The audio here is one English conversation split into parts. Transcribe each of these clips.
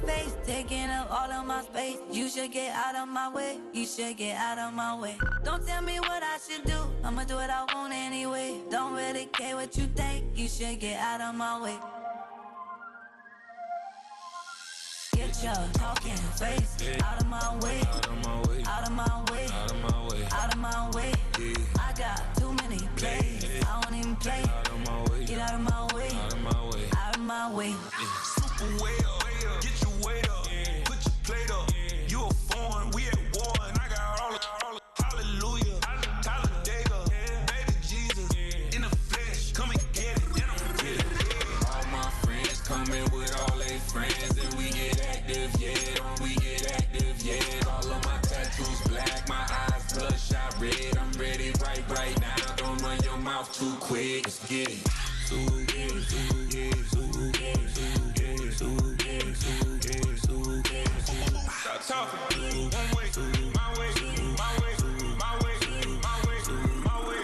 face, taking up all of my space. You should get out of my way, you should get out of my way. Don't tell me what I should do, I'ma do what I want anyway. Don't really care what you think, you should get out of my way. Get your talking face out of my way, out of my way, out of my way, out of my way, out of my way. I got too many plays, I don't even play. Out of my way, get out of my way, out of my way, out of my way. Super way up, get your weight up, put your plate up. You a foreign, we at war, and I got all the hallelujah, Talladega, baby Jesus, in the flesh, come and get it, then I'm get it. All my friends coming with all they friends, and we get active, yeah, we get active, yeah. All of my tattoos black, my eyes bloodshot red. I'm ready right now. Don't run your mouth too quick. Let's get it. Stop talking. One way, my way, my way, my way, my way, my way.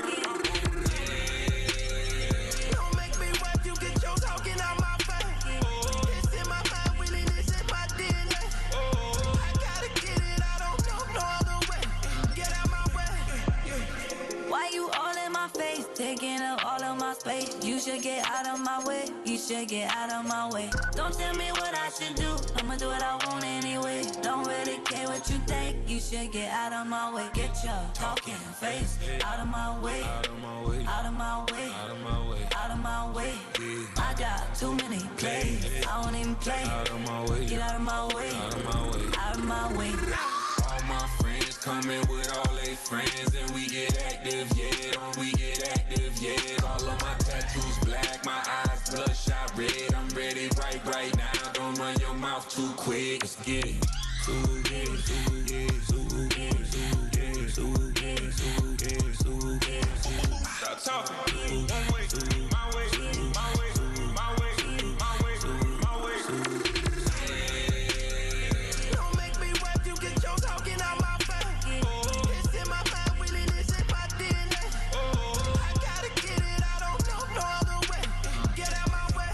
Don't make me rap, you get your talking out my face. It's in my mind, really, this is my DNA. I gotta get it, I don't know no other way. Get out my way. Why you all in my face, taking up all of my space? You should get out of my way, you should get out of my way. Don't tell me what I should do, I'ma do what I want anyway. Don't really care what you think, you should get out of my way. Get your talking face out of my way, out of my way, out of my way, out of my way, out of my way. I got too many plays, I don't even play. Out of my way, get out of my way, out of my way, out of my way. All my friends coming with all they friends, and we get active, yeah. We get active, yeah. All of my tattoos black, my eyes bloodshot red. I'm ready right now. Don't run your mouth too quick. Let's get it. Stop talking. One way, my way, my way, my way, my way, my way. Don't make me rap, you get your talking out my face. It's in my mind, really, this is my DNA. I gotta get it, I don't know no other way. Get out my way.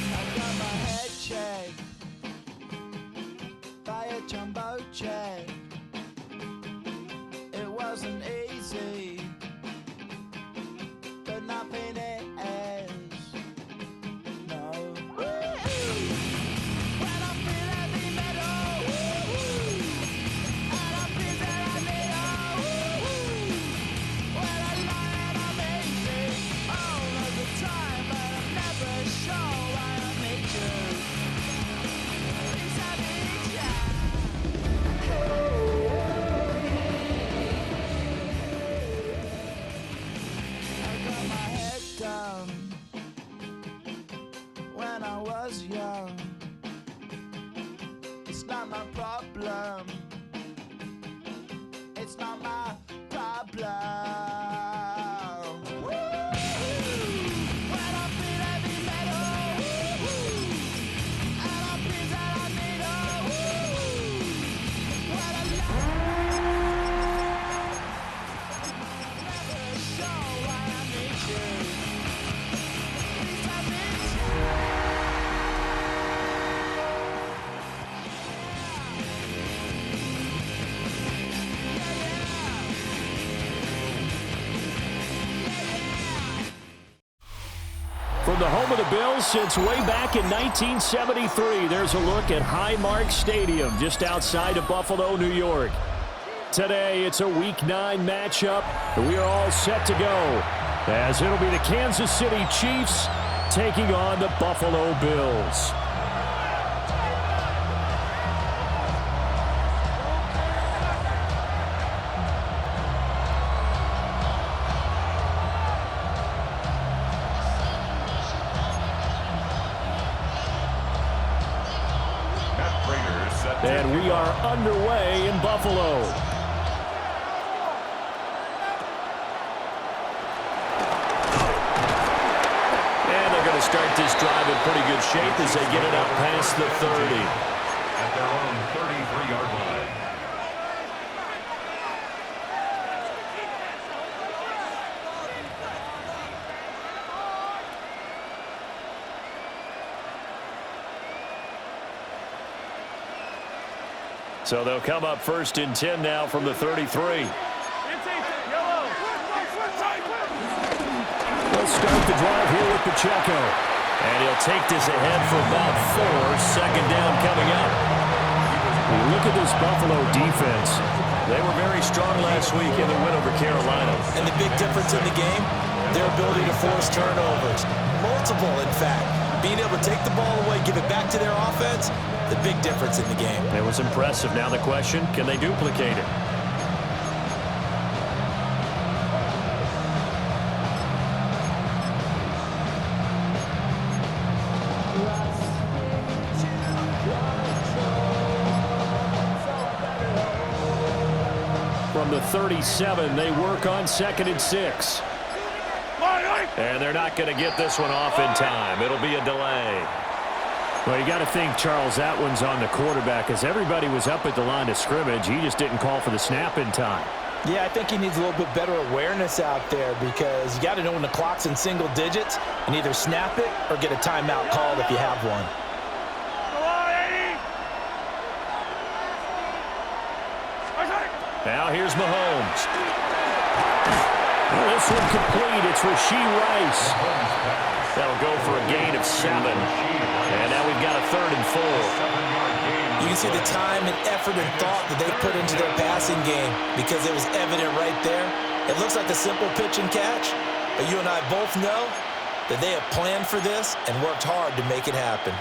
I got my head shaved by a jumbo jet. It wasn't easy, but nothing is. No. When I feel heavy metal, and I feel that I need when I lie and I'm easy all of the time, but I'm never sure why I need you. Please I need ya. I got my head done when I was young. It's not my problem. It's not my problem. When I feel heavy metal, and I feel that I need when I never sure why I need you. Please I need you. From the home of the Bills since way back in 1973, there's a look at Highmark Stadium just outside of Buffalo, New York. Today, it's a Week 9 matchup, and we are all set to go, as it'll be the Kansas City Chiefs taking on the Buffalo Bills. Matt Prater are underway in Buffalo. And they're going to start this drive in pretty good shape as they get it out past the 30. At their own 33-yard line. So they'll come up 1st and 10 now from the 33. They'll start the drive here with Pacheco. And he'll take this ahead for about 4. 2nd down coming up. Look at this Buffalo defense. They were very strong last week in the win over Carolina. And the big difference in the game, their ability to force turnovers. Multiple, in fact. Being able to take the ball away, give it back to their offense, the big difference in the game. It was impressive. Now the question, can they duplicate it? From the 37, they work on 2nd and 6. And they're not going to get this one off in time. It'll be a delay. Well, you got to think, Charles, that one's on the quarterback as everybody was up at the line of scrimmage. He just didn't call for the snap in time. Yeah, I think he needs a little bit better awareness out there because you got to know when the clock's in single digits and either snap it or get a timeout called if you have one. Now here's Mahomes. This one complete. It's Rashee Rice. That'll go for a gain of 7. And now we've got a 3rd and 4. You can see the time and effort and thought that they put into their passing game because it was evident right there. It looks like a simple pitch and catch, but you and I both know that they have planned for this and worked hard to make it happen.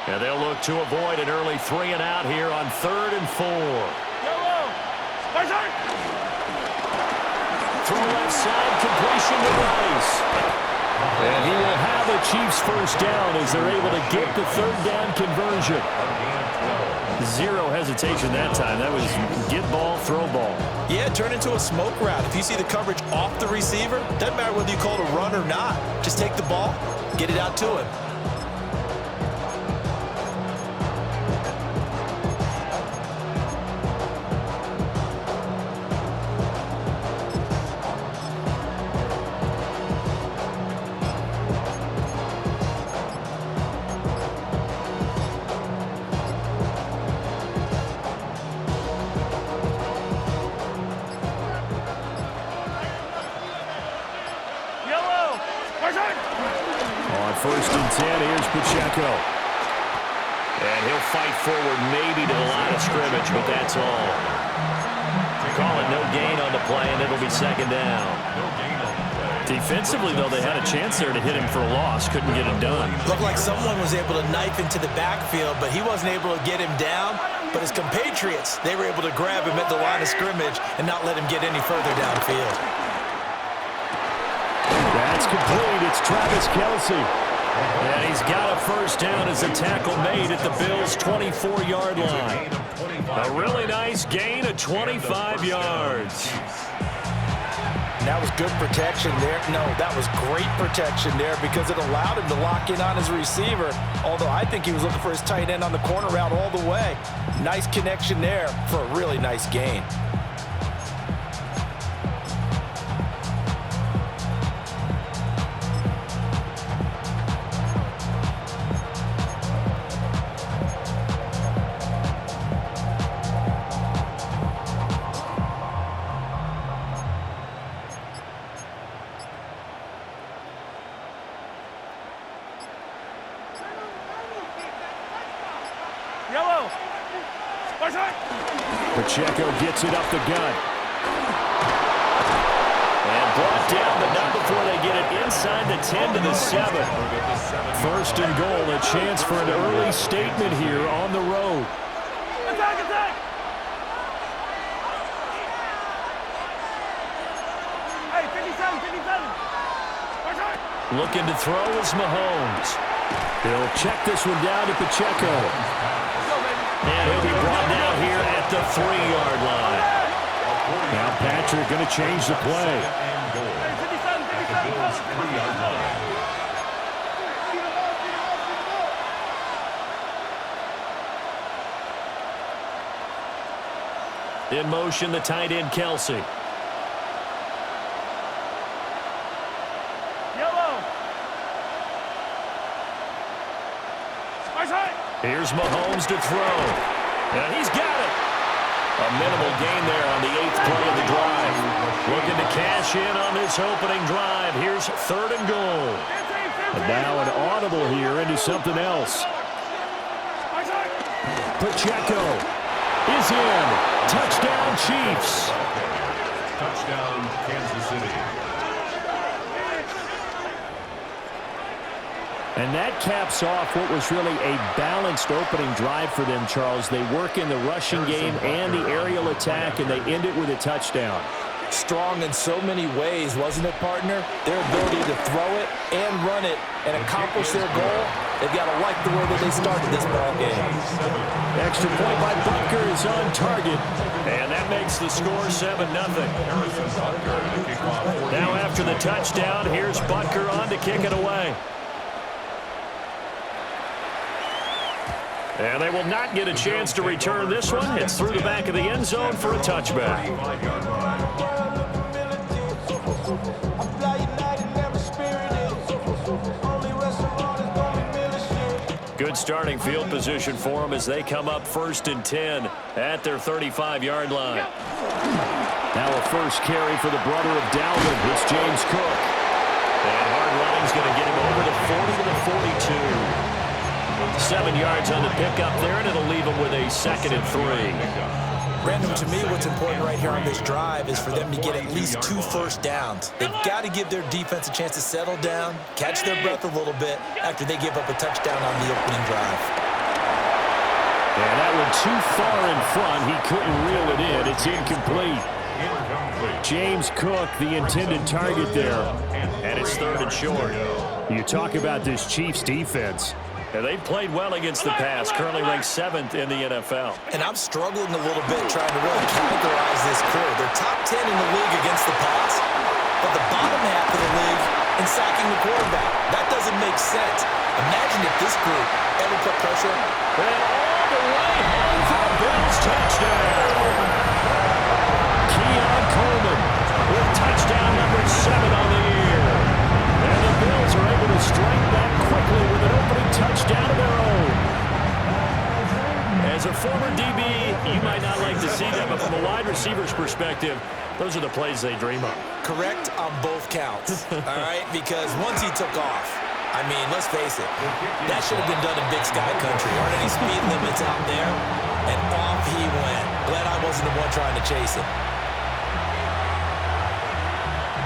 And they'll look to avoid an early 3 and out here on 3rd and 4. Throw left side, completion to Rice. And he will have the Chiefs first down as they're able to get the 3rd down conversion. 0 hesitation that time. That was get ball, throw ball. Yeah, turn into a smoke route. If you see the coverage off the receiver, doesn't matter whether you call it a run or not. Just take the ball, get it out to him. On 1st and 10, here's Pacheco. And he'll fight forward maybe to the line of scrimmage, but that's all. Call it no gain on the play, and it'll be 2nd down. Defensively, though, they had a chance there to hit him for a loss. Couldn't get him done. Looked like someone was able to knife into the backfield, but he wasn't able to get him down. But his compatriots, they were able to grab him at the line of scrimmage and not let him get any further downfield. That's complete. It's Travis Kelce. And he's got a first down as the tackle made at the Bills' 24-yard line. A really nice gain of 25 yards. And that was good protection there. No, that was great protection there because it allowed him to lock in on his receiver, although I think he was looking for his tight end on the corner route all the way. Nice connection there for a really nice gain. Pacheco gets it up the gut. And brought down, but not before they get it inside the 10 to the 7. 1st and goal, a chance for an early statement here on the road. Looking to throw is Mahomes. He'll check this one down to Pacheco. And he'll be brought down here at the 3-yard line. Now Patrick going to change the play. In motion, the tight end, Kelsey. Here's Mahomes to throw. And he's got it. A minimal gain there on the 8th play of the drive. Looking to cash in on this opening drive. Here's 3rd and goal. And now an audible here into something else. Pacheco is in. Touchdown, Chiefs. Touchdown, Kansas City. And that caps off what was really a balanced opening drive for them, Charles. They work in the rushing game and the aerial attack, and they end it with a touchdown. Strong in so many ways, wasn't it, partner? Their ability to throw it and run it and accomplish their goal, they've got to like the way that they started this ball game. Extra point by Butker is on target, and that makes the score 7-0. Now after the touchdown, here's Butker on to kick it away. And they will not get a chance to return this one. It's through the back of the end zone for a touchback. Good starting field position for them as they come up 1st and 10 at their 35-yard line. Now a first carry for the brother of Dalvin. It's James Cook. And hard running's going to get him over the 40 to the 42. 7 yards on the pickup there, and it'll leave them with a 2nd and 3. Brandon, to me, what's important right here on this drive is for them to get at least 2 first downs. They've got to give their defense a chance to settle down, catch their breath a little bit after they give up a touchdown on the opening drive. And that one too far in front. He couldn't reel it in. It's incomplete. James Cook, the intended target there. And it's 3rd and short. You talk about this Chiefs defense. And they've played well against the pass, currently ranked 7th in the NFL. And I'm struggling a little bit trying to really categorize this crew. They're top 10 in the league against the pass, but the bottom half of the league in sacking the quarterback. That doesn't make sense. Imagine if this group ever put pressure. And all the way home for a Bills touchdown. Keon Coleman with touchdown number 7 on the year. And the Bills are able to strike back quickly with an opening touchdown of their own. As a former DB, you might not like to see that, but from a wide receiver's perspective, those are the plays they dream of. Correct on both counts, all right? Because once he took off, I mean, let's face it, that should have been done in Big Sky Country. Aren't any speed limits out there? And off he went. Glad I wasn't the one trying to chase him.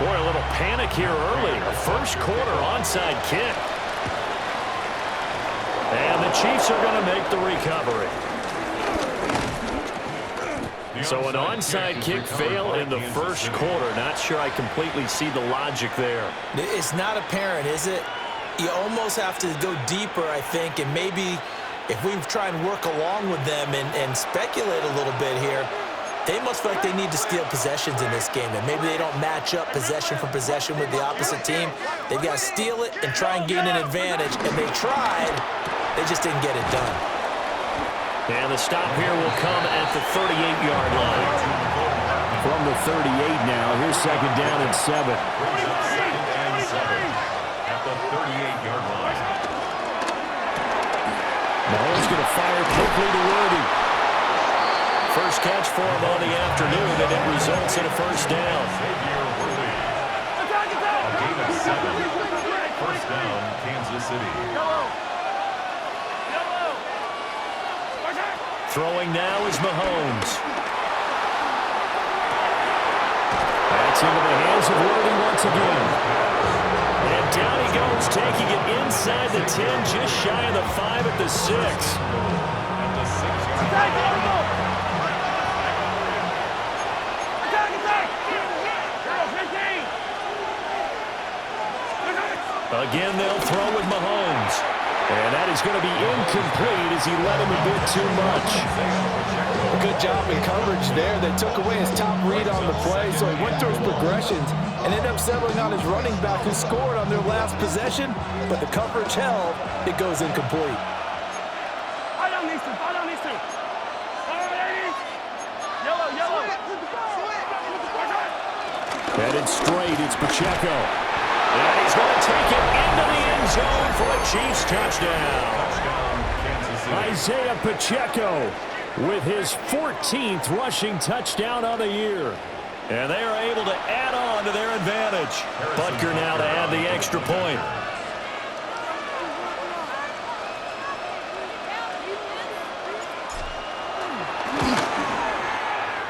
Boy, a little panic here early. A first quarter onside kick. And the Chiefs are going to make the recovery. So an onside kick fail in the first quarter. Not sure I completely see the logic there. It's not apparent, is it? You almost have to go deeper, I think, and maybe if we try and work along with them and speculate a little bit here, they must feel like they need to steal possessions in this game, and maybe they don't match up possession for possession with the opposite team. They've got to steal it and try and gain an advantage, and they tried. They just didn't get it done. And the stop here will come at the 38-yard line. From the 38 now, here's 2nd down and 7. 2nd and 7 at the 38-yard line. Mahomes going to fire quickly to Worthy. First catch for him on the afternoon, and it results in a first down. A gain of 7. First down, Kansas City. Throwing now is Mahomes. That's into the hands of Worthy once again. And down he goes, taking it inside the 10, just shy of the 5 at the 6. At the 6-yard line. Again, they'll throw with Mahomes. And that is going to be incomplete as he led him a bit too much. Good job in coverage there. They took away his top read on the play, so he went through his progressions and ended up settling on his running back who scored on their last possession, but the coverage held. It goes incomplete. Headed straight, it's Pacheco. And he's going to take it into the end zone for a Chiefs touchdown. Isaiah Pacheco with his 14th rushing touchdown of the year. And they are able to add on to their advantage. Butker now to add the extra point.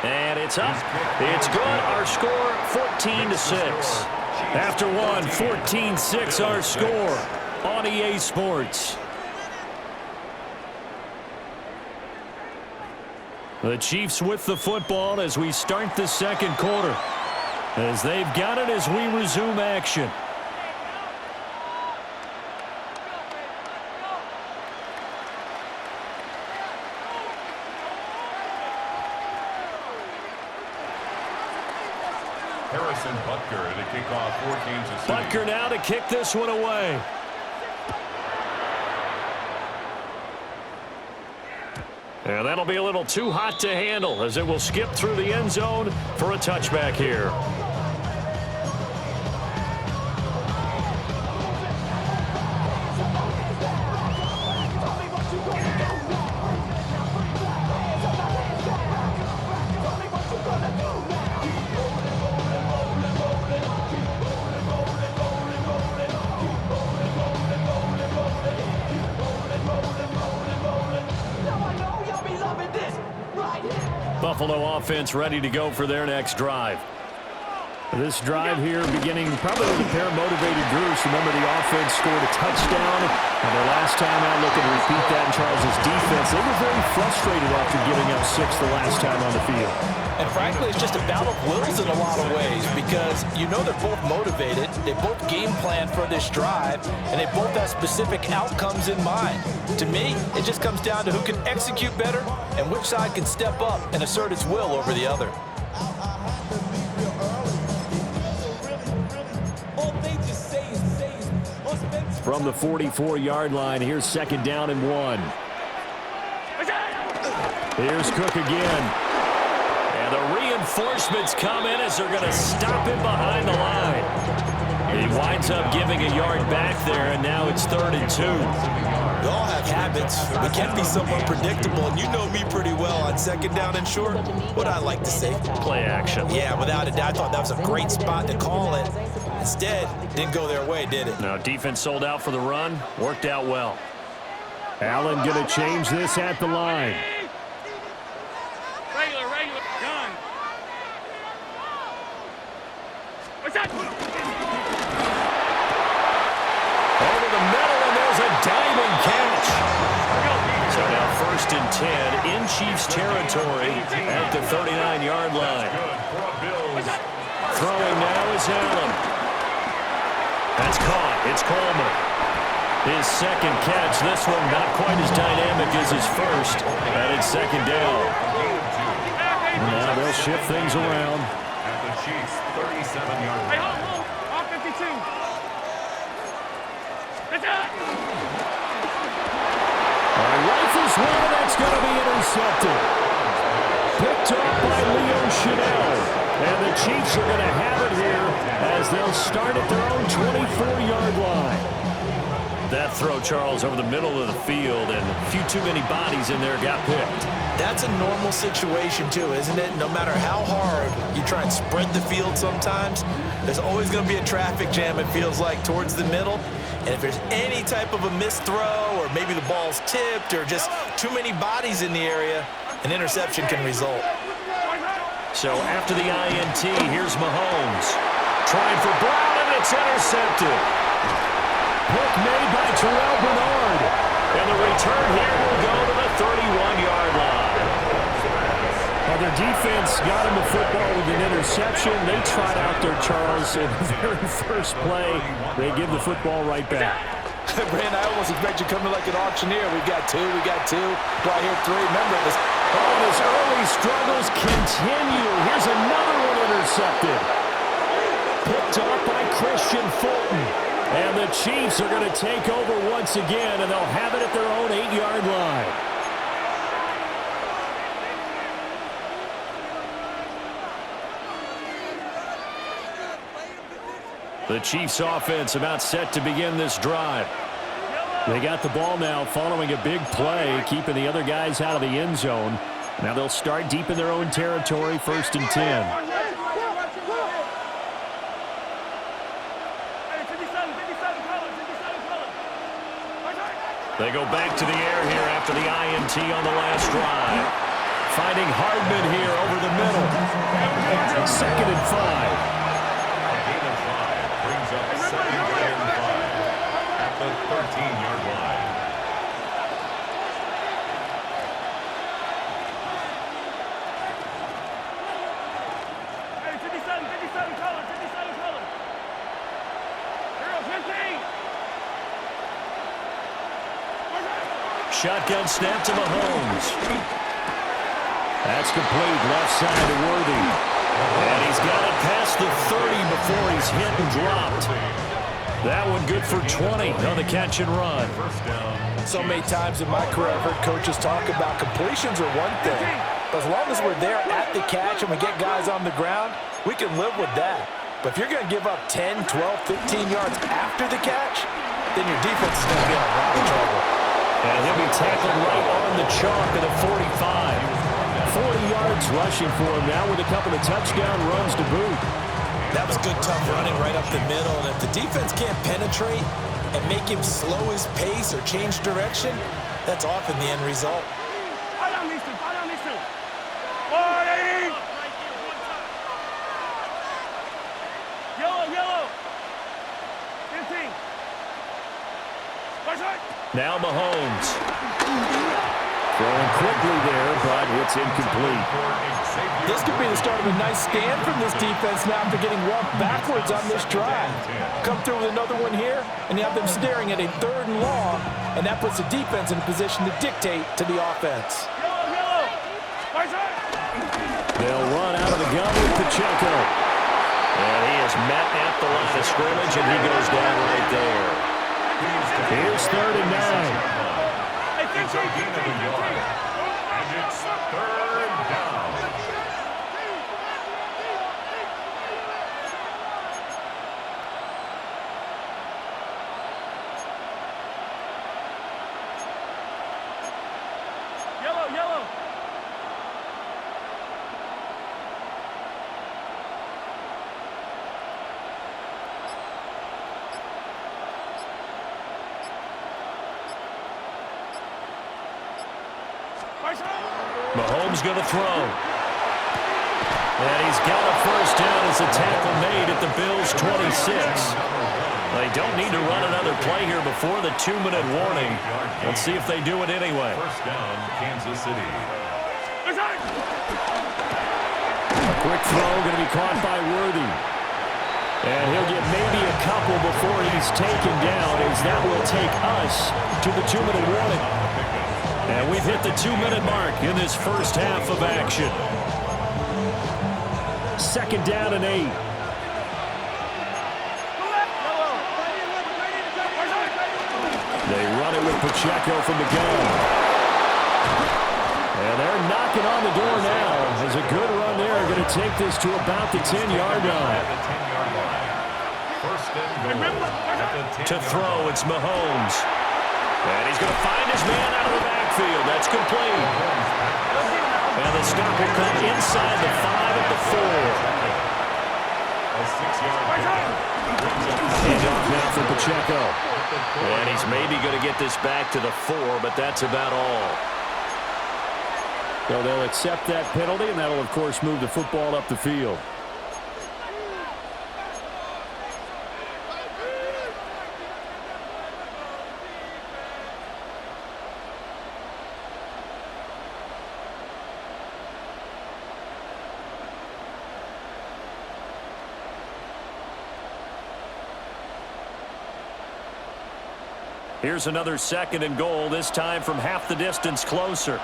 And it's up. It's good. Our score, 14-6. After one, 14-6 our score on EA Sports. The Chiefs with the football as we start the second quarter. As they've got it as we resume action. Harrison Butker to kick off 14-6. Butker now to kick this one away. And that'll be a little too hot to handle as it will skip through the end zone for a touchback here. Buffalo offense ready to go for their next drive. This drive here beginning probably with a pair of motivated groups. Remember, the offense scored a touchdown, and their last time out looking to repeat that in Charles' defense. They were very frustrated after giving up 6 the last time on the field. And frankly, it's just a battle of wills in a lot of ways because you know they're both motivated, they both game plan for this drive, and they both have specific outcomes in mind. To me, it just comes down to who can execute better and which side can step up and assert its will over the other. From the 44-yard line, here's second down and 1. Here's Cook again. And the reinforcements come in as they're going to stop him behind the line. He winds up giving a yard back there, and now it's 3rd and 2. We all have habits. We can be somewhat predictable, and you know me pretty well on second down and short. What I like to say? Play action. Yeah, without a doubt. I thought that was a great spot to call it. Instead, didn't go their way, did it? Now, defense sold out for the run. Worked out well. Allen going to change this at the line. Regular, gun. What's that? Over the middle, and there's a diving catch. So now 1st and 10 in Chiefs territory at the 39-yard line. Throwing now is Allen. That's caught. It's Coleman. His second catch. This one not quite as dynamic as his first. And it's second down. Now they'll shift things around. At the Chiefs 37-yard line. Hey, hold. All 52. That's it. Rifles one, that's going to be intercepted. Picked up by Leo Chanel. And the Chiefs are going to have it here as they'll start at their own 24-yard line. That throw, Charles, over the middle of the field, and a few too many bodies in there got picked. That's a normal situation, too, isn't it? No matter how hard you try and spread the field sometimes, there's always going to be a traffic jam, it feels like, towards the middle. And if there's any type of a missed throw or maybe the ball's tipped or just too many bodies in the area, an interception can result. So after the INT, here's Mahomes. Trying for Brown, and it's intercepted. Pick made by Terrell Bernard. And the return here will go to the 31-yard line. Well, their defense got him the football with an interception. interception. They trot out there, Charles, in the very first play. They give the football right back. Brand, I almost expect you coming like an auctioneer. We've got two. Do I hear three? Remember this. Oh, his early struggles continue. Here's another one intercepted. Picked up by Christian Fulton. And the Chiefs are going to take over once again, and they'll have it at their own 8-yard line. The Chiefs offense about set to begin this drive. They got the ball now following a big play, keeping the other guys out of the end zone. Now they'll start deep in their own territory, 1st and 10. They go back to the air here after the INT on the last drive. Finding Hardman here over the middle. 2nd and 5. Brings up 2nd and 5 at the 13-yard line. Shotgun snap to Mahomes. That's complete. Left side to Worthy. And he's got it past the 30 before he's hit and dropped. That one good for 20 on the catch and run. So many times in my career, I've heard coaches talk about completions are one thing. But as long as we're there at the catch and we get guys on the ground, we can live with that. But if you're going to give up 10, 12, 15 yards after the catch, then your defense is going to be in a lot of trouble. And he'll be tackled right on the chalk at a 45. 40 yards rushing for him now with a couple of touchdown runs to boot. That was good, tough running right up the middle. And if the defense can't penetrate and make him slow his pace or change direction, that's often the end result. Now Mahomes. Throwing quickly there, but it's incomplete. This could be the start of a nice stand from this defense now after getting walked backwards on this drive. Come through with another one here, and you have them staring at a 3rd and long, and that puts the defense in a position to dictate to the offense. They'll run out of the gun with Pacheco. And he is met at the line of scrimmage, and he goes down right there. Here's 3rd and 9. It's a gain of a yard. And it's 3rd down. Yellow. Mahomes going to throw. And he's got a 1st down as a tackle made at the Bills' 26. They don't need to run another play here before the 2-minute warning. Let's see if they do it anyway. 1st down, Kansas City. A quick throw going to be caught by Worthy. And he'll get maybe a couple before he's taken down, as that will take us to the 2-minute warning. And we've hit the 2-minute mark in this first half of action. 2nd down and 8. They run it with Pacheco from the gun. And they're knocking on the door now. There's a good run there. Going to take this to about the 10-yard line. To throw, it's Mahomes. And he's going to find his man out of the backfield. That's complete. And the stop will come inside the 5 at the 4. Hand off now for Pacheco. And he's maybe going to get this back to the 4, but that's about all. So they'll accept that penalty, and that'll, of course, move the football up the field. Here's another 2nd and goal, this time from half the distance closer.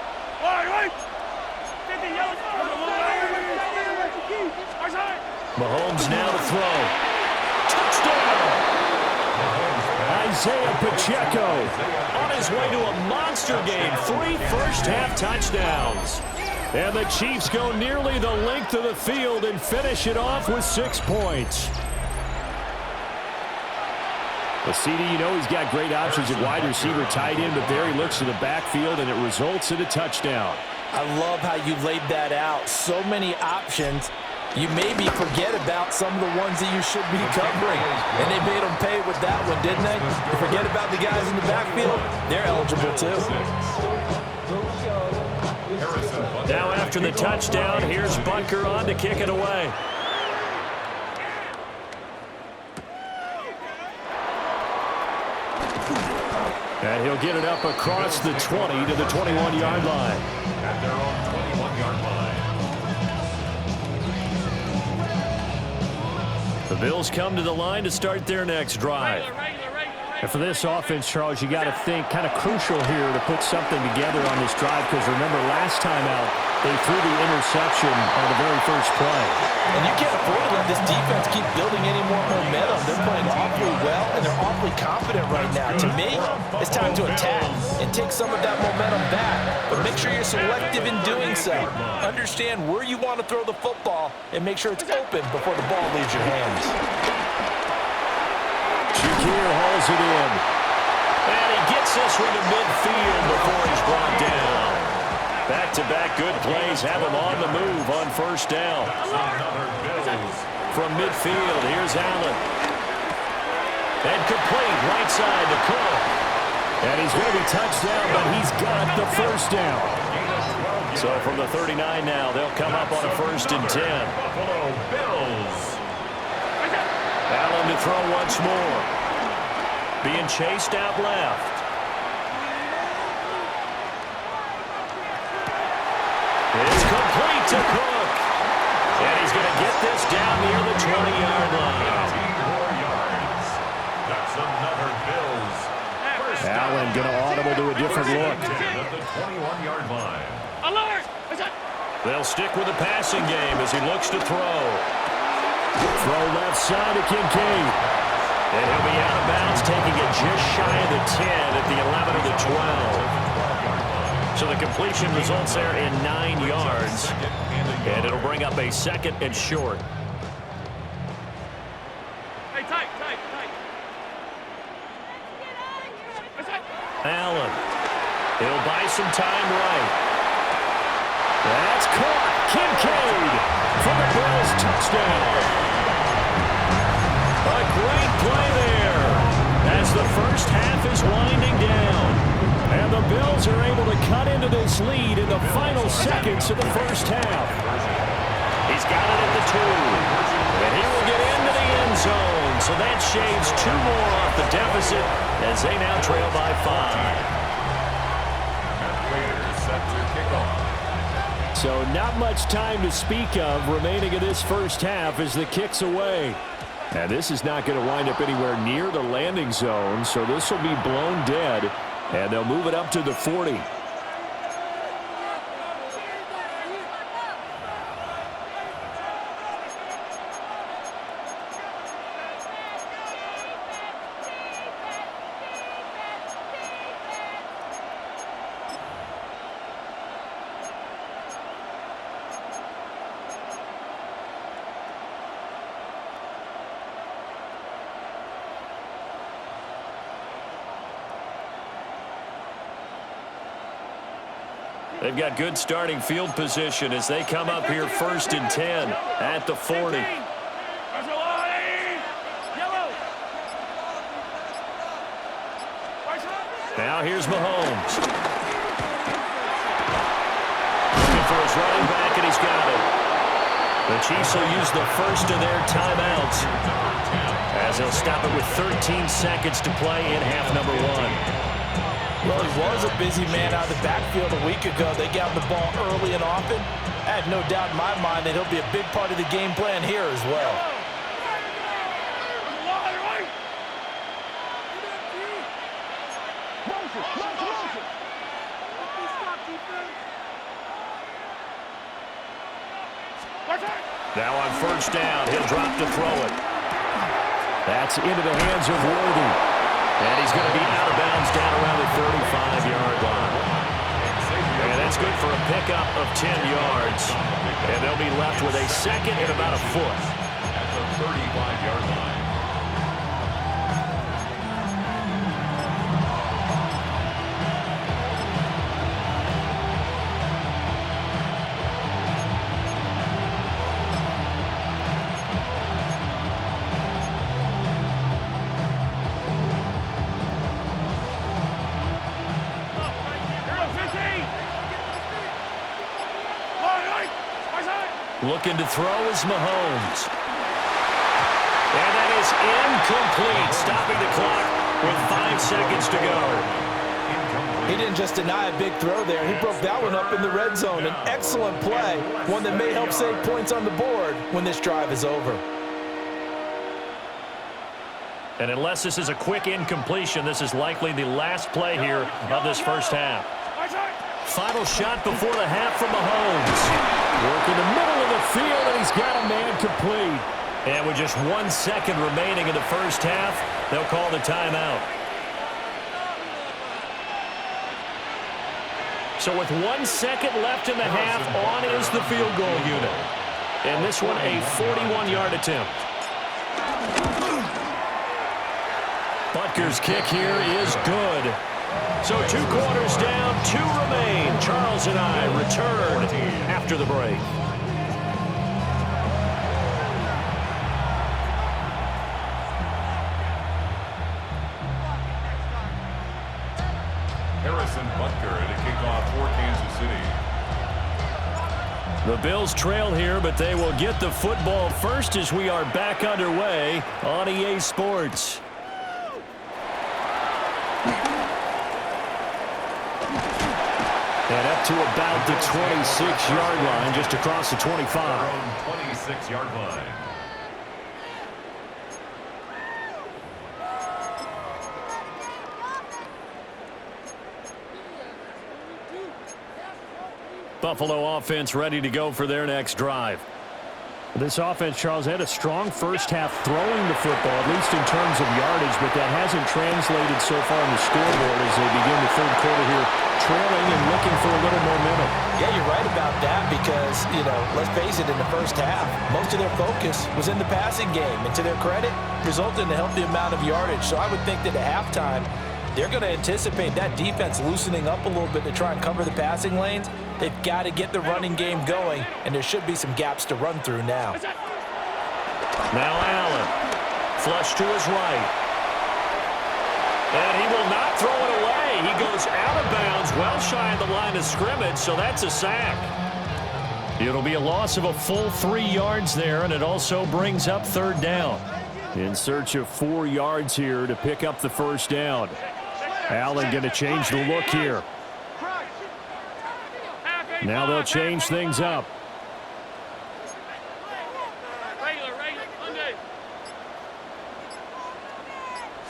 Mahomes now to throw. Touchdown! Isaiah Pacheco on his way to a monster game. 3 first-half touchdowns. And the Chiefs go nearly the length of the field and finish it off with 6 points. Well, CD, you know he's got great options at wide receiver, tight end, but there he looks to the backfield, and it results in a touchdown. I love how you laid that out. So many options. You maybe forget about some of the ones that you should be covering. And they made them pay with that one, didn't they? You forget about the guys in the backfield. They're eligible, too. Now after the touchdown, here's Butker on to kick it away. And he'll get it up across the 20 to the 21-yard line. At their own 21-yard line. The Bills come to the line to start their next drive. And for this offense, Charles, you got to think kind of crucial here to put something together on this drive, because remember last time out they threw the interception on the very first play. And you can't afford to let this defense keep building any more momentum. They're playing awfully well, and they're awfully confident right now. To me, it's time to attack and take some of that momentum back, but make sure you're selective in doing so. Understand where you want to throw the football and make sure it's open before the ball leaves your hands. Shakir hauls it in. And he gets this one to midfield before he's brought down. Back-to-back good plays have him on the move on first down. From midfield, here's Allen. And complete right side to Cook. And he's going to be touched down, but he's got the first down. So from the 39 now, they'll come up on a 1st and 10. Buffalo Bills. Allen to throw once more. Being chased out left. It's complete to Cook. And he's going to get this down near the 20-yard line. 4 yards. That's another Bills. First Allen going to audible to a different look. at the 21-yard line. They'll stick with the passing game as he looks to throw. Throw left side to Kincaid. And he'll be out of bounds, taking it just shy of the 10 at the 11 of the 12. So the completion results there in 9 yards. And it'll bring up a 2nd and short. Allen. He'll buy some time right. That's caught. Kincaid for the Bills touchdown. A great play there as the first half is winding down. And the Bills are able to cut into this lead in the final seconds of the first half. He's got it at the 2. And he will get into the end zone. So that shaves 2 more off the deficit as they now trail by 5. So not much time to speak of remaining in this first half as the kick's away. And this is not going to wind up anywhere near the landing zone, so this will be blown dead, and they'll move it up to the 40. They've got good starting field position as they come up here 1st and 10 at the 40. Now here's Mahomes. Looking for his running back, and he's got it. The Chiefs will use the first of their timeouts as they'll stop it with 13 seconds to play in half number 1. Well, he was a busy man out of the backfield a week ago. They got the ball early and often. I have no doubt in my mind that he'll be a big part of the game plan here as well. Now on first down, he'll drop to throw it. That's into the hands of Worthy. And he's going to be out of bounds down around the 35-yard line. And that's good for a pickup of 10 yards. And they'll be left with a second and about a foot. At the 35-yard line. Looking to throw is Mahomes. And that is incomplete, stopping the clock with 5 seconds to go. He didn't just deny a big throw there. He broke that one up in the red zone. An excellent play, one that may help save points on the board when this drive is over. And unless this is a quick incompletion, this is likely the last play here of this first half. Final shot before the half from Mahomes. Work in the middle of the field, and he's got a man complete. And with just 1 second remaining in the first half, they'll call the timeout. So with 1 second left in the half, on is the field goal unit. And this one, a 41-yard attempt. Butker's kick here is good. So 2 quarters down, 2 remain. Charles and I return after the break. Harrison Butker to kick off for Kansas City. The Bills trail here, but they will get the football first as we are back underway on EA Sports. And up to about the 26-yard line, just across the 25. 26-yard line. Buffalo offense ready to go for their next drive. This offense, Charles, had a strong first half throwing the football, at least in terms of yardage, but that hasn't translated so far on the scoreboard as they begin the third quarter here, trailing and looking for a little momentum. Yeah, you're right about that because, let's face it, in the first half, most of their focus was in the passing game. And to their credit, resulted in a healthy amount of yardage. So I would think that at halftime, they're going to anticipate that defense loosening up a little bit to try and cover the passing lanes. They've got to get the running game going, and there should be some gaps to run through now. Now Allen, flush to his right. And he will not throw it away. He goes out of bounds, well shy of the line of scrimmage, so that's a sack. It'll be a loss of a full 3 yards there, and it also brings up third down. In search of 4 yards here to pick up the first down. Allen going to change the look here. Now they'll change things up.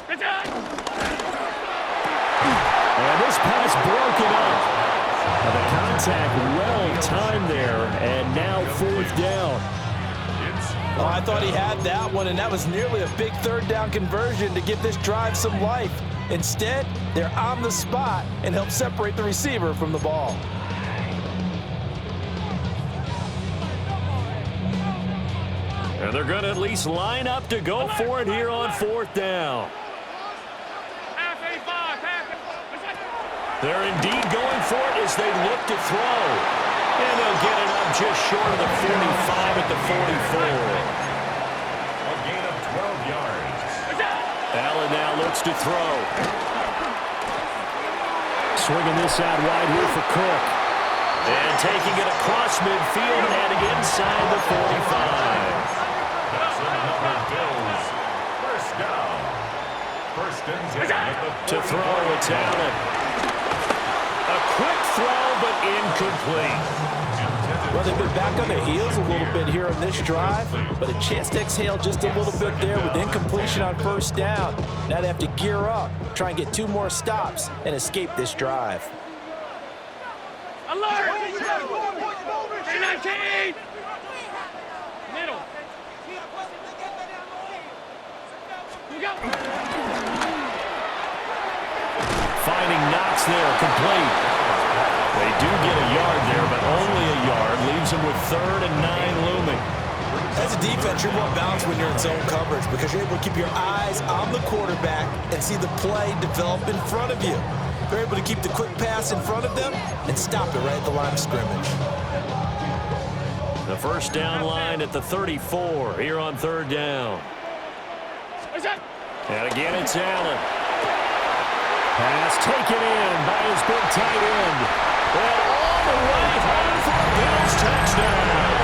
And this pass broken up. The contact well timed there, and now fourth down. Oh, I thought he had that one, and that was nearly a big third down conversion to give this drive some life. Instead, they're on the spot and help separate the receiver from the ball. And they're going to at least line up to go for it here on fourth down. They're indeed going for it as they look to throw. And they'll get it up just short of the 45 at the 44. A gain of 12 yards. Allen now looks to throw. Swinging this out wide here for Cook. And taking it across midfield and heading inside the 45. That's another Bills. First down. First and 10 at the 45. To throw, it's Allen. A quick throw, but incomplete. Intended Well, they've been back on their heels a little bit here in this drive, but a chance to exhale just a little bit there with incompletion on first down. Now they have to gear up, try and get 2 more stops, and escape this drive. Alert! 19! Middle. Finding Knox there, complete. They do get a yard there, but only a yard. Leaves them with 3rd and 9 looming. As a defense, you're more balanced when you're in zone coverage because you're able to keep your eyes on the quarterback and see the play develop in front of you. They're able to keep the quick pass in front of them and stop it right at the line of scrimmage. The first down line at the 34 here on 3rd down. And again, it's Allen. Pass taken in by his big tight end. And all the way home for a Bills touchdown.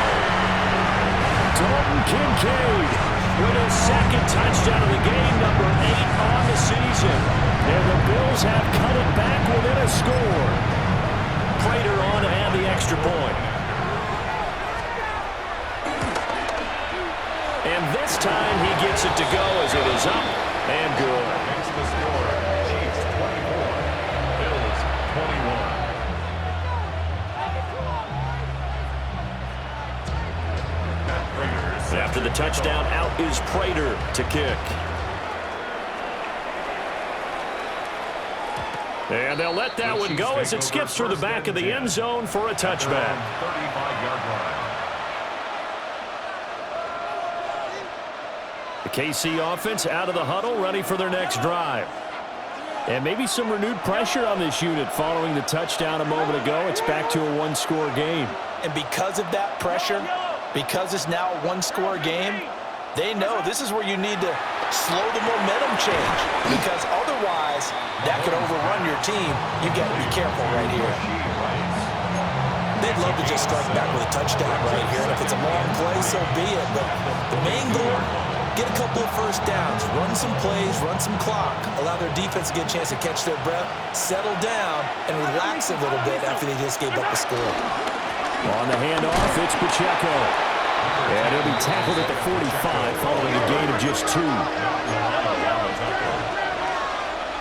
Dalton Kincaid with his 2nd touchdown of the game, number 8 on the season. And the Bills have cut it back within a score. Prater on to add the extra point. And this time he gets it to go as it is up and good. Makes the score. Chiefs 24, Bills 21. After the touchdown, out is Prater to kick. And they'll let that one go as it skips through the back of the end zone for a touchback. 35-yard line. The KC offense out of the huddle, ready for their next drive. And maybe some renewed pressure on this unit following the touchdown a moment ago. It's back to a 1-score game. And because of that pressure, because it's now a 1-score game, they know this is where you need to slow the momentum change because otherwise that could overrun your team. You got to be careful right here. They'd love to just strike back with a touchdown right here. And if it's a long play, so be it. But the main goal, get a couple of first downs, run some plays, run some clock, allow their defense to get a chance to catch their breath, settle down, and relax a little bit after they just gave up a score. On the handoff, it's Pacheco. And he'll be tackled at the 45 following a gain of just 2.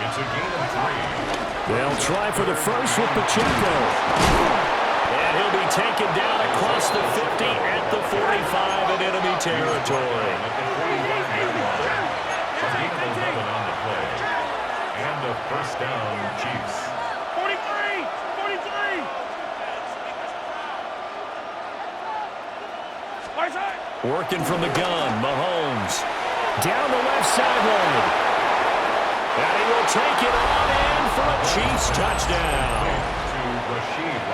It's a gain of 3. They'll try for the first with Pacheco. And he'll be taken down across the 50 at the 45 in enemy territory. At the 45-yard line. A gain of 11 on the play. And a first down, Chiefs. 43! 43! Working from the gun, Mahomes. Down the left sideline. And he will take it on in for a Chiefs touchdown.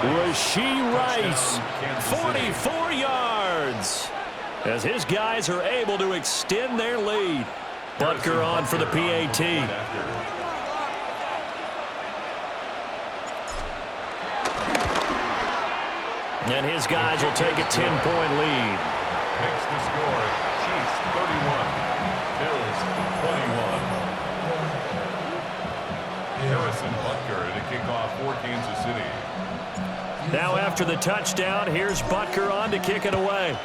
Rashee Rice, 44 yards. As his guys are able to extend their lead. Butker on for the PAT. And his guys will take a 10-point lead. Makes the score. Chiefs 31, Bills 21. Harrison Butker to kick off for Kansas City. Now after the touchdown, here's Butker on to kick it away.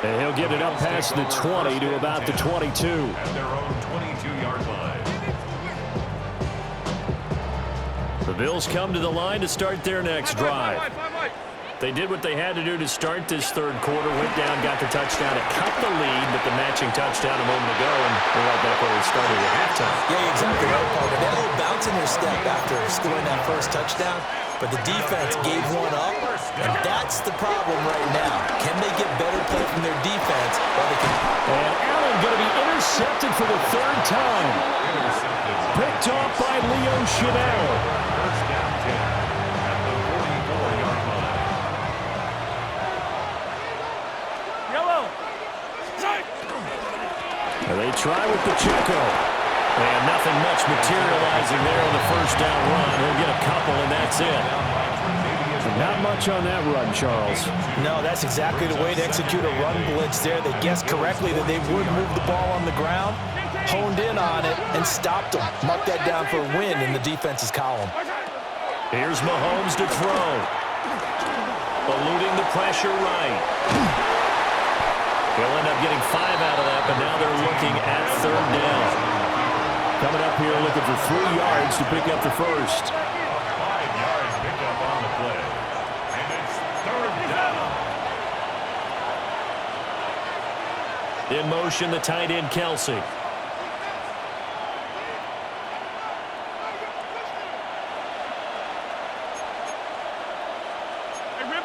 And he'll get it up past the 20 to about the 22. At their own 22-yard line. The Bills come to the line to start their next drive. They did what they had to do to start this third quarter, went down, got the touchdown to cut the lead, but the matching touchdown a moment ago, and we're right back where we started at halftime. Yeah, exactly right, Paul. They had a little bounce in their step after scoring that first touchdown, but the defense gave one up, and that's the problem right now. Can they get better play from their defense? And Allen going to be intercepted for the 3rd time. Picked off by Leo Chanel. First down 10 at the 44-yard line. Yellow! And they try with Pacheco. And nothing much materializing there on the first down run. He'll get a couple, and that's it. Not much on that run, Charles. No, that's exactly the way to execute a run blitz there. They guessed correctly that they would move the ball on the ground. honed in on it and stopped him. Mark that down for a win in the defense's column. Here's Mahomes to throw. Eluding the pressure right. He'll end up getting 5 out of that, but now they're looking at 3rd down. Coming up here looking for 3 yards to pick up the first. 5 yards picked up on the play. And it's 3rd down. In motion, the tight end, Kelsey.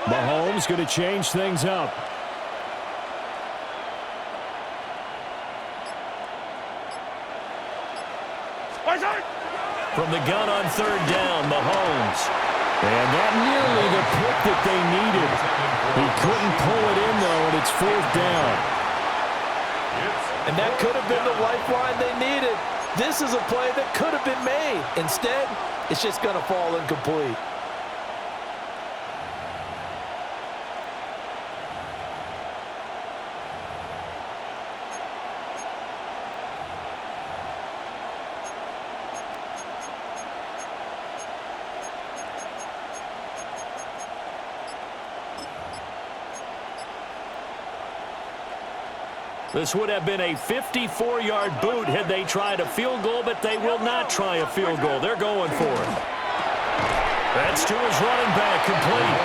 Mahomes going to change things up. From the gun on 3rd down, Mahomes. And that nearly the pick that they needed. He couldn't pull it in, though, and it's 4th down. And that could have been the lifeline they needed. This is a play that could have been made. Instead, it's just going to fall incomplete. This would have been a 54-yard boot had they tried a field goal, but they will not try a field goal. They're going for it. That's to his running back, complete.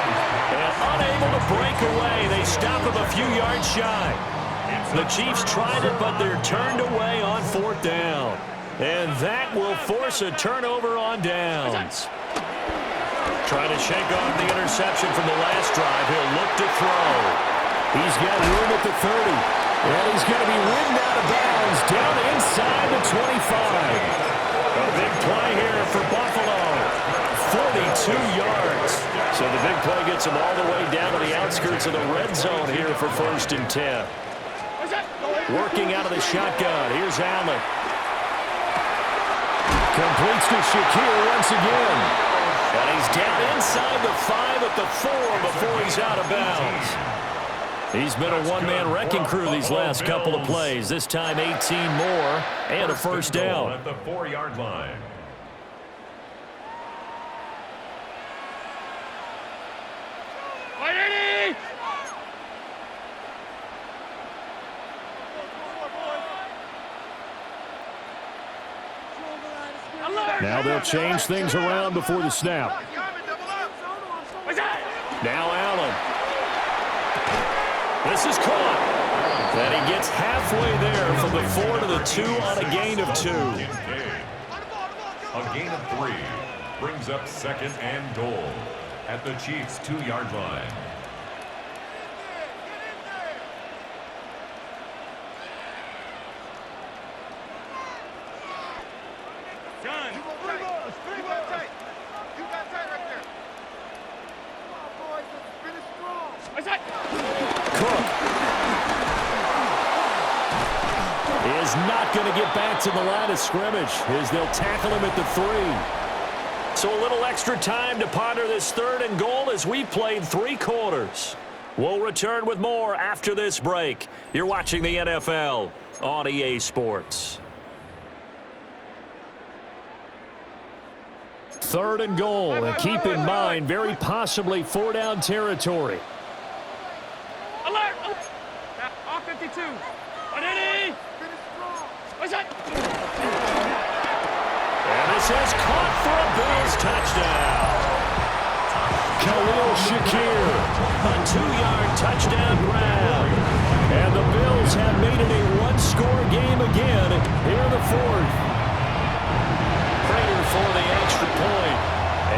And unable to break away. They stop him a few yards shy. The Chiefs tried it, but they're turned away on 4th down. And that will force a turnover on downs. Trying to shake off the interception from the last drive. He'll look to throw. He's got room at the 30. And he's going to be ridden out of bounds down inside the 25. A big play here for Buffalo. 42 yards. So the big play gets him all the way down to the outskirts of the red zone here for 1st and 10. Working out of the shotgun. Here's Allen. Completes to Shakir once again. And he's down inside the 5 at the 4 before he's out of bounds. He's been a one-man wrecking crew these last couple of plays. This time 18 more and a 1st down. At the 4-yard line. Now they'll change things around before the snap. Now Allen. This is caught. And he gets halfway there from the 4 to the 2 on a gain of 2. A gain of 3 brings up 2nd and goal at the Chiefs' 2-yard line. Is not going to get back to the line of scrimmage as they'll tackle him at the 3. So a little extra time to ponder this 3rd and goal as we played 3 quarters. We'll return with more after this break. You're watching the NFL on EA Sports. 3rd and goal, and keep in mind, very possibly 4-down territory. Alert! R52. And this is caught for a Bills touchdown. Khalil Shakir, a 2-yard touchdown grab. And the Bills have made it a 1-score game again here in the 4th. Prater for the extra point.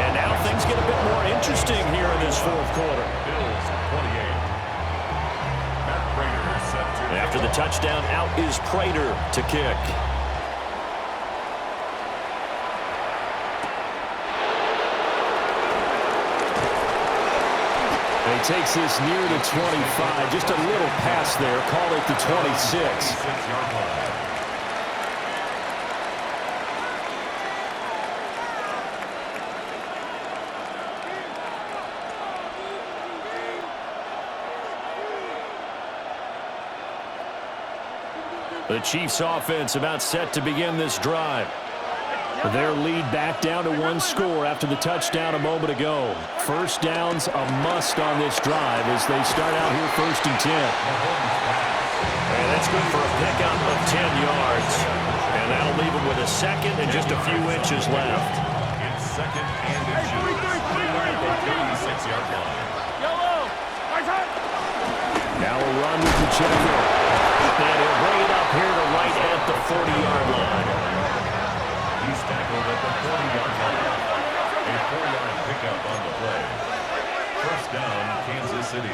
And now things get a bit more interesting here in this 4th quarter. Bills 28. Matt Prater set to... After the touchdown, out is Prater to kick. And he takes this near the 25. Just a little pass there. Call it the 26. 6-yard line. The Chiefs offense about set to begin this drive. Their lead back down to one score after the touchdown a moment ago. First down's a must on this drive as they start out here 1st and 10. And that's good for a pickup of 10 yards. And that'll leave them with a second and just a few inches left. It's 2nd and inches. At the 36-yard line. Now a run with Pacheco. And he'll bring it up here to right at the 40-yard line. He's tackled at the 40-yard line. A 4-yard pickup on the play. First down, Kansas City.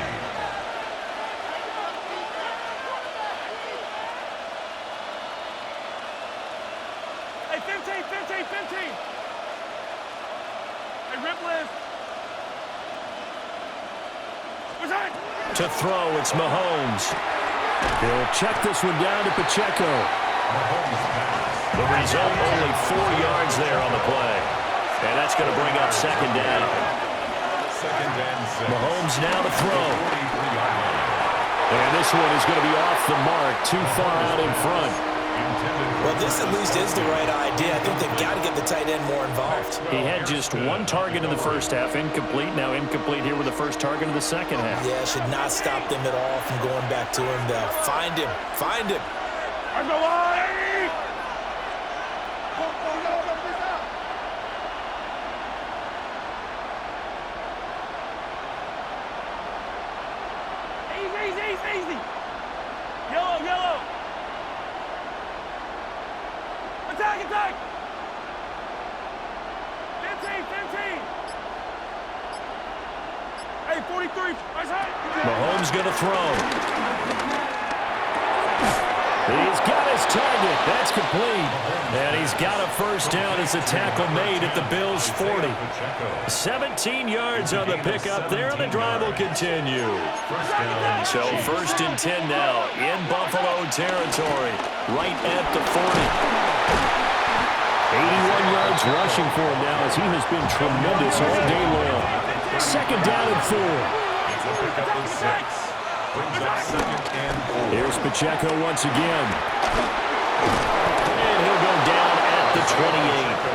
Hey, 15. Hey, rip lift. To throw, it's Mahomes. He'll check this one down to Pacheco. The result, only 4 yards there on the play. And that's going to bring up 2nd down. 2nd and 6. Mahomes now to throw. And this one is going to be off the mark, too far out in front. Well, this at least is the right idea. I think they've got to get the tight end more involved. He had just one target in the first half, incomplete. Now incomplete here with the first target in the second half. Yeah, should not stop them at all from going back to him. They'll find him. I'm the line! Easy. Yellow. Attack! 15. Hey, 43. Mahomes going to throw. He's got his target. That's complete. And he's got a first down as the tackle made at the Bills' 40. 17 yards on the pickup there, and the drive will continue. So 1st and 10 now in Buffalo territory, right at the 40. 81 yards rushing for him now as he has been tremendous all day long. 2nd down and 4. It's a pickup of 6. Brings up 2nd and 4. Here's Pacheco once again. And he'll go down at the 28.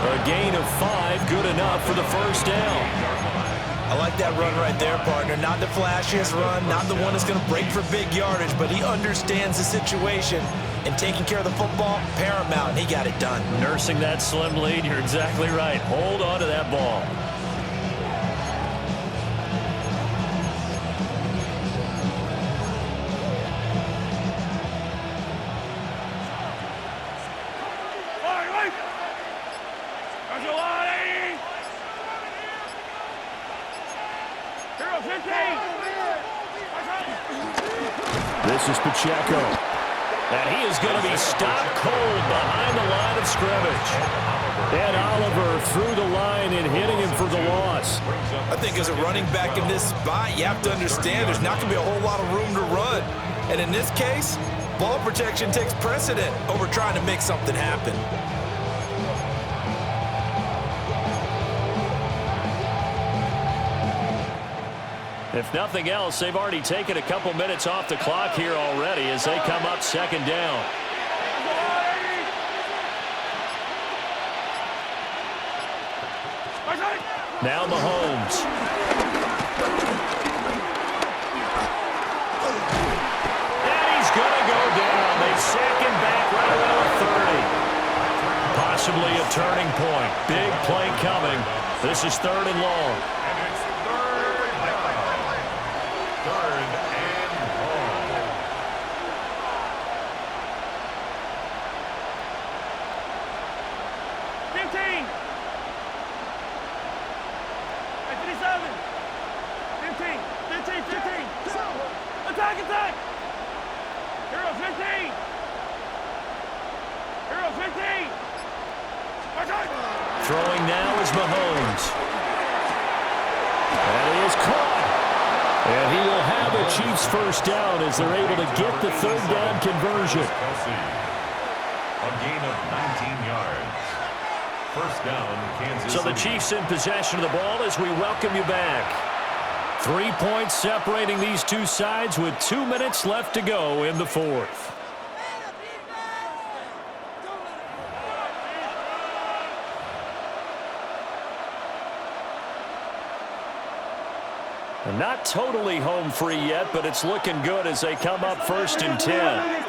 A gain of 5, good enough for the first down. I like that run right there, partner. Not the flashiest run, not the one that's going to break for big yardage, but he understands the situation, and taking care of the football, paramount, and he got it done. Nursing that slim lead, you're exactly right. Hold on to that ball. This is Pacheco. And he is going to be stopped cold behind the line of scrimmage. And Oliver through the line and hitting him for the loss. I think as a running back in this spot, you have to understand there's not going to be a whole lot of room to run. And in this case, ball protection takes precedent over trying to make something happen. If nothing else, they've already taken a couple minutes off the clock here already as they come up 2nd down. Now Mahomes. And he's going to go down. They sack him back right around 30. Possibly a turning point. Big play coming. This is 3rd and long. Attack! Hero 15! Throwing now is Mahomes. And he is caught. And he will have a Chiefs first down as they're able to get the 3rd down conversion. A gain of 19 yards. First down, Kansas So the City. Chiefs in possession of the ball as we welcome you back. 3 points separating these two sides with 2 minutes left to go in the 4th. Not totally home free yet, but it's looking good as they come up 1st and 10.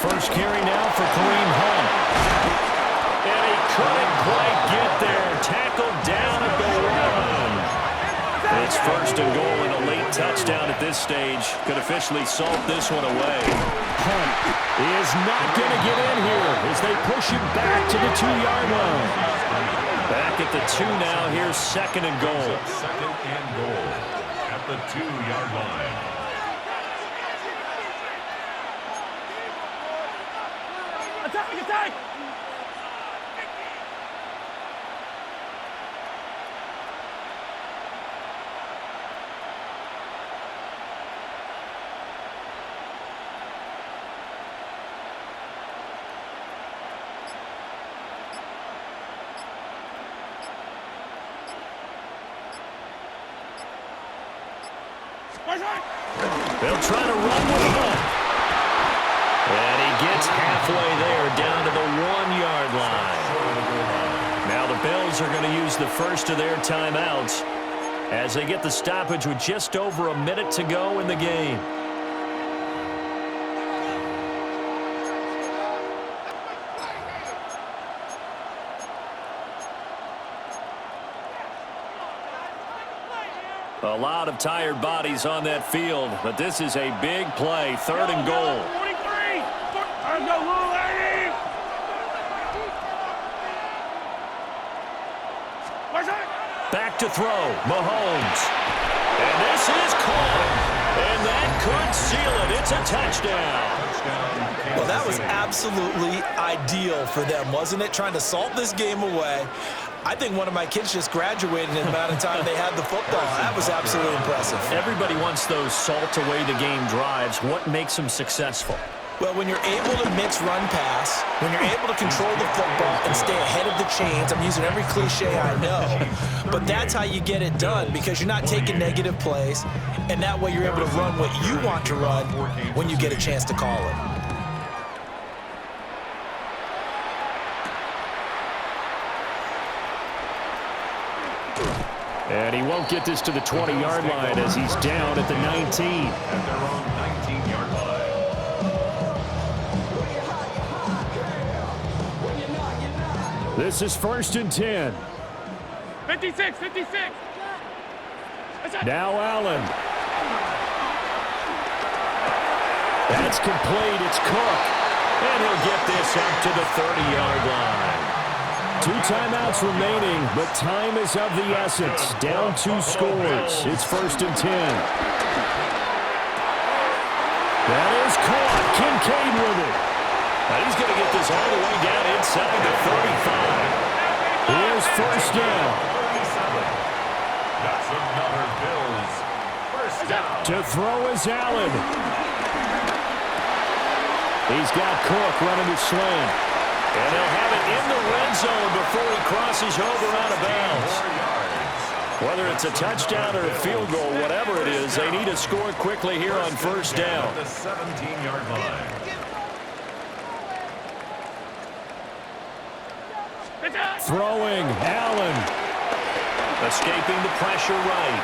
First carry now for Kareem Hunt. And he couldn't quite get there. Tackled down at the 1. It's 1st and goal and a late touchdown at this stage. Could officially salt this one away. Hunt is not going to get in here as they push him back to the 2-yard line. Back at the 2 now. Here's 2nd and goal. 2nd and goal at the 2-yard line. Attack! They'll try to run with Hunt. And he gets halfway there down to the 1-yard line. Now the Bills are going to use the first of their timeouts as they get the stoppage with just over a minute to go in the game. A lot of tired bodies on that field, but this is a big play. 3rd and goal. 43! Go, lady! Back to throw. Mahomes. And this is caught. And that could seal it. It's a touchdown. Well, that was absolutely ideal for them, wasn't it? Trying to salt this game away. I think one of my kids just graduated in the amount of time they had the football. That was absolutely impressive. Everybody wants those salt-away-the-game drives. What makes them successful? Well, when you're able to mix run-pass, when you're able to control the football and stay ahead of the chains, I'm using every cliche I know, but that's how you get it done because you're not taking negative plays, and that way you're able to run what you want to run when you get a chance to call it. And he won't get this to the 20-yard line as he's down at the 19. At their own 19-yard line. This is 1st and 10. 56! Now Allen. That's complete. It's Cook. And he'll get this up to the 30-yard line. 2 timeouts remaining, but time is of the essence. Down 2 scores. It's 1st and 10. That is caught. Kincaid with it. Now he's going to get this all the way down inside the 35. Here's 1st down. That's another Bills. 1st down. To throw is Allen. He's got Cook running the slant. And they'll have it in the red zone before he crosses over out of bounds. Whether it's a touchdown or a field goal, whatever it is, they need to score quickly here on 1st down. The 17-yard line. Throwing, Allen. Escaping the pressure right.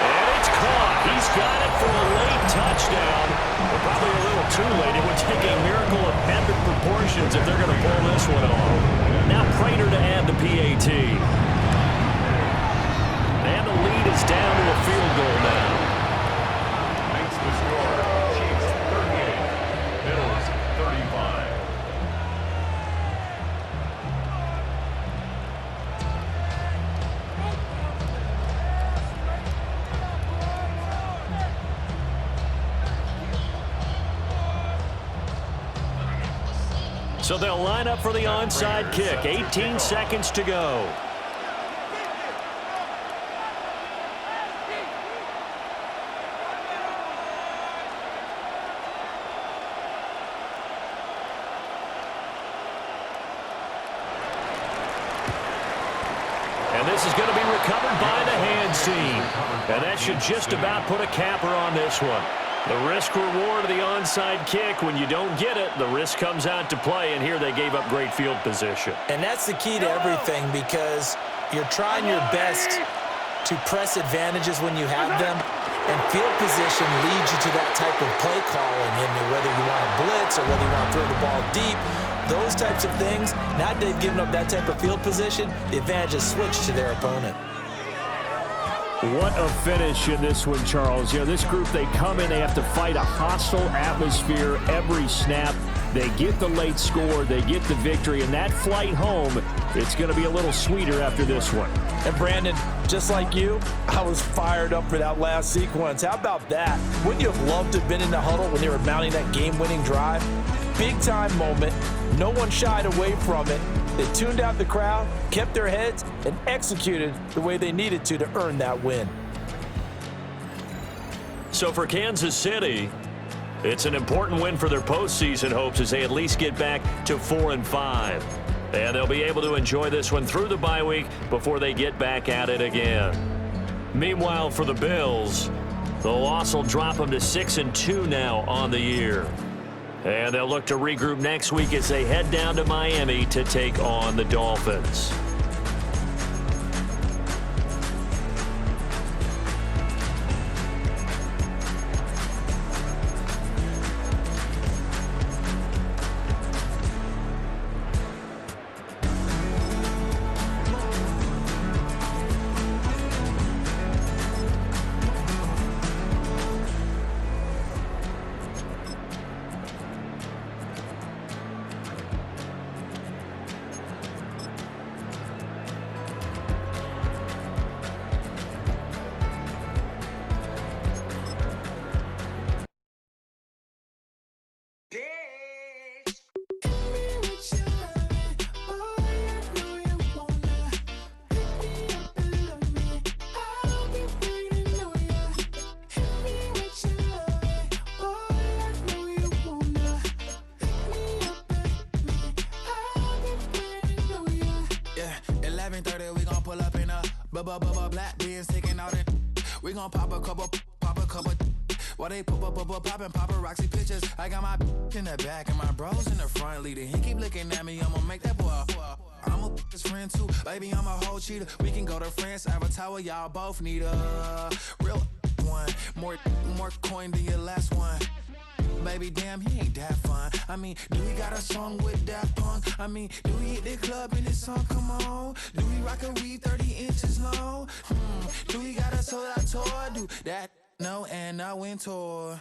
And it's caught. He's got it for a late touchdown. But probably a little too late. It would take a miracle of epic proportions if they're going to pull this one off. Now Prater to add the PAT. And the lead is down to a field goal now. Makes the score. Chiefs 38. Bills 35. So they'll line up for the onside kick. 18 seconds to go. And this is going to be recovered by the hands team. And that should just about put a capper on this one. The risk reward of the onside kick. When you don't get it, the risk comes out to play, and here they gave up great field position. And that's the key to everything, because you're trying your best to press advantages when you have them, and field position leads you to that type of play calling, and whether you want to blitz or whether you want to throw the ball deep, those types of things. Now they've given up that type of field position, the advantage is switched to their opponent. What a finish in this one, Charles. You know, this group, they come in, they have to fight a hostile atmosphere every snap. They get the late score, they get the victory, and that flight home, it's going to be a little sweeter after this one. And Brandon, just like you, I was fired up for that last sequence. How about that? Wouldn't you have loved to have been in the huddle when they were mounting that game-winning drive? Big-time moment. No one shied away from it. They tuned out the crowd, kept their heads, and executed the way they needed to earn that win. So for Kansas City, it's an important win for their postseason hopes as they at least get back to 4-5. And they'll be able to enjoy this one through the bye week before they get back at it again. Meanwhile, for the Bills, the loss will drop them to 6-2 now on the year. And they'll look to regroup next week as they head down to Miami to take on the Dolphins. Black beans taking out it. We gon' pop a couple. While they poppin' paparazzi pictures. I got my in the back and my bros in the front leading. He keep looking at me, I'ma make that boy. I'm a his friend too, baby, I'm a whole cheater. We can go to France, Avatar, y'all both need a real one. More coin than your last one. Baby, damn, he ain't that fun. I mean, do we got a song with that punk? I mean, do we hit the club in this song? Come on. Do we rock a weed 30 inches long? Do we got a sold out tour? Do that? No, and I went tour.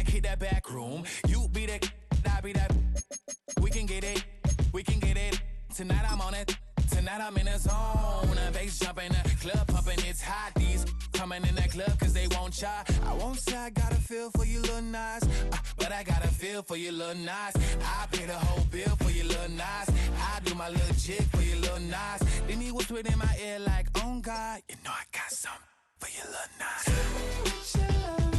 Hit that back room. You be that, I be that. We can get it. Tonight I'm on it. Tonight I'm in a zone. A bass jumping, a club pumping, it's hot. These coming in that club cause they won't try. I won't say I got a feel for you little nice, but I got a feel for you little nice. I pay the whole bill for you little nice. I do my little jig for you little nice. Then he whispered in my ear like, oh God, you know I got something for you little nice.